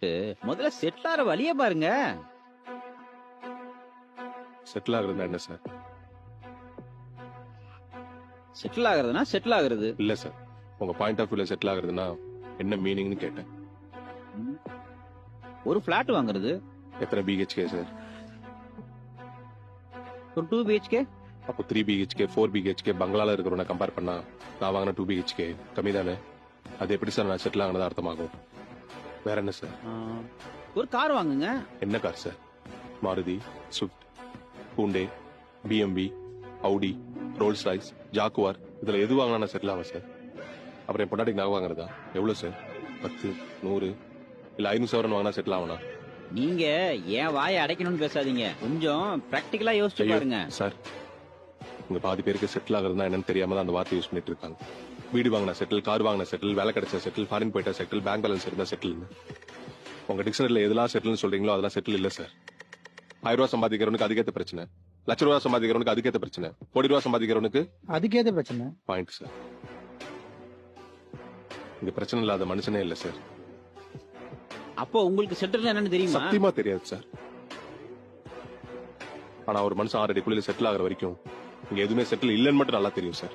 விட்டுட்டு முதல்ல செட்டில் ஆகிற வழிய பாருங்க. செட்டில் ஆகுறதுனா என்ன சார்? செட்டில் ஆகுறதுனா செட்டில் ஆகுறது இல்ல சார், உங்க பாயிண்ட் ஆஃப் வியூல செட்டில் ஆகுறதுனா என்ன மீனிங்னு கேட்டேன். ஒரு பிளாட் வாங்குறது. எத்தனை பிஹெச்கே சார்? ஒரு 2 BHK. அப்போ 3 பிஹெச்கே 4 பிஹெச்கே பங்களால இருக்கிறவனை கம்பேர் பண்ணா நான் வாங்கின 2 பிஹெச்கே கம்மி தானே? அது எப்படி சார் நான் செட்டில் ஆகினதா அர்த்தமாகும்? வேற என்ன சார்? ஒரு கார் வாங்குங்க. என்ன car sir? Maruti, Swift, Hyundai, பிஎம்வி, அவுடி, ரோல்ஸ் ராய்ஸ், ஜாக்குவார், இதுல எது வாங்கினா நான் செட்டில் ஆகும் சார்? அப்புறம் என் பொண்டாட்டிக்கு நகை வாங்குறதா? எவ்வளவு சார்? 10, 100 இல்ல 500 வாங்கினா செட்டில் ஆகணா? நீங்க ஏன் வாயை அடைக்கணும்னு பேசாதீங்க, கொஞ்சம் பிராக்டிகலா யோசிச்சு பாருங்க சார். உங்க பாதி பேருக்கு செட்டில் ஆகுறதுனா என்னன்னு தெரியாம தான் அந்த வார்த்தை யூஸ் பண்ணிட்டு இருக்காங்க. வீடு வாங்கின செட்டில், கார் வாங்கின செட்டில், வேலை கிடைச்ச செட்டில், ஃபாரின் போயிட்டா செட்டில், பேங்க் பேலன்ஸ் இருந்தா செட்டில். உங்க டிக்ஷனரியில எதெல்லாம் செட்டில்னு சொல்றீங்களோ அதெல்லாம் செட்டில் இல்ல சார். 1000 ரூபாய் சம்பாதிக்கிறவனுக்கு அதுக்கேத்த பிரச்சனை, லட்ச ரூபாய் சம்பாதிக்கிறவனுக்கு அதுக்கேத்த பிரச்சனை, கோடி ரூபாய் சம்பாதிக்கிறவனுக்கு அதுக்கேத்த பிரச்சனை. Point sir. இங்க பிரச்சனை இல்லாத மனுஷனே இல்ல சார். அப்போ உங்களுக்கு செட்டில் என்னன்னு தெரியுமா? சத்தியமா தெரியாது சார். ஆனா ஒரு மனுஷன் 6 அடி குழியில செட்டில் ஆகிற வரைக்கும் இங்க எதுவுமே செட்டில் இல்லைன்னு மட்டும் நல்லா தெரியும் சார்.